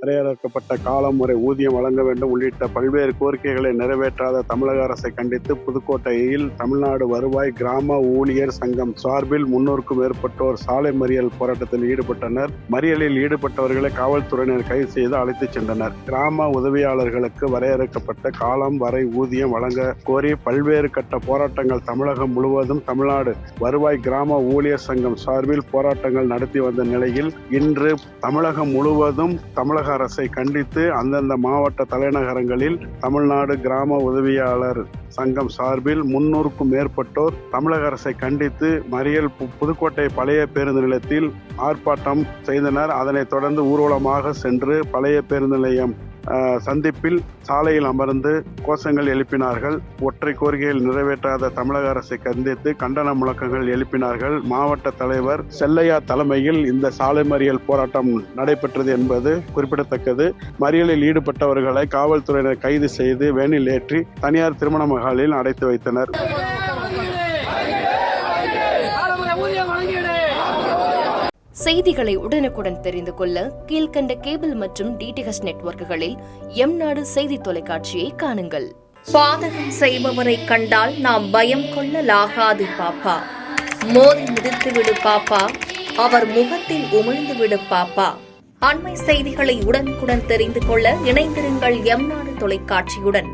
வரையறுக்கப்பட்ட காலம் முறை ஊதியம் வழங்க வேண்டும் உள்ளிட்ட பல்வேறு கோரிக்கைகளை நிறைவேற்றாத தமிழக அரசை கண்டித்து புதுக்கோட்டையில் தமிழ்நாடு வருவாய் கிராம ஊழியர் சங்கம் சார்பில் 300க்கும் மேற்பட்டோர் சாலை மறியல் போராட்டத்தில் ஈடுபட்டனர். மறியலில் ஈடுபட்டவர்களை காவல்துறையினர் கைது செய்து அழைத்துச் சென்றனர். கிராம உதவியாளர்களுக்கு வரையறுக்கப்பட்ட காலம் வரை ஊதியம் வழங்க கோரி பல்வேறு கட்ட போராட்டங்கள் தமிழகம் முழுவதும் தமிழ்நாடு வருவாய் கிராம ஊழியர் சங்கம் சார்பில் போராட்டங்கள் நடத்தி வந்த நிலையில் இன்று தமிழகம் முழுவதும் தமிழக அரசை கண்டித்து அந்தந்த மாவட்ட தலைநகரங்களில் தமிழ்நாடு கிராம உதவியாளர் சங்கம் சார்பில் 300க்கும் மேற்பட்டோர் தமிழக அரசை கண்டித்து மறியல் புதுக்கோட்டை பழைய பேருந்து நிலையத்தில் ஆர்ப்பாட்டம் செய்தனர். அதனைத் தொடர்ந்து ஊர்வலமாக சென்று பழைய பேருந்து நிலையம் சந்திப்பில் சாலையில் அமர்ந்து கோஷங்கள் எழுப்பினார்கள். ஒற்றை கோரிக்கைகள் நிறைவேற்றாத தமிழக அரசை கண்டித்து கண்டன முழக்கங்கள் எழுப்பினார்கள். மாவட்ட தலைவர் செல்லையா தலைமையில் இந்த சாலை மறியல் போராட்டம் நடைபெற்றது என்பது குறிப்பிடத்தக்கது. மறியலில் ஈடுபட்டவர்களை காவல்துறையினர் கைது செய்து வேனில் ஏற்றி தனியார் திருமண மகாலில் அடைத்து வைத்தனர். செய்திகளை உடனுக்குடன் தெரிந்து கொள்ள கீழ்கண்ட கேபிள் மற்றும் டிடிஎச் நெட்வொர்க்குகளில் எம்நாடு செய்தி தொலைக்காட்சியை காணுங்கள். பாதகம் செய்பவரை கண்டால் நாம் பயம் கொள்ளலாகாது பாப்பா. மோதி மிதித்து விடு பாப்பா, அவர் முகத்தில் உமிழ்ந்து விடு பாப்பா. அண்மை செய்திகளை உடனுக்குடன் தெரிந்து கொள்ள இணைந்திருங்கள் எம்நாடு தொலைக்காட்சியுடன்.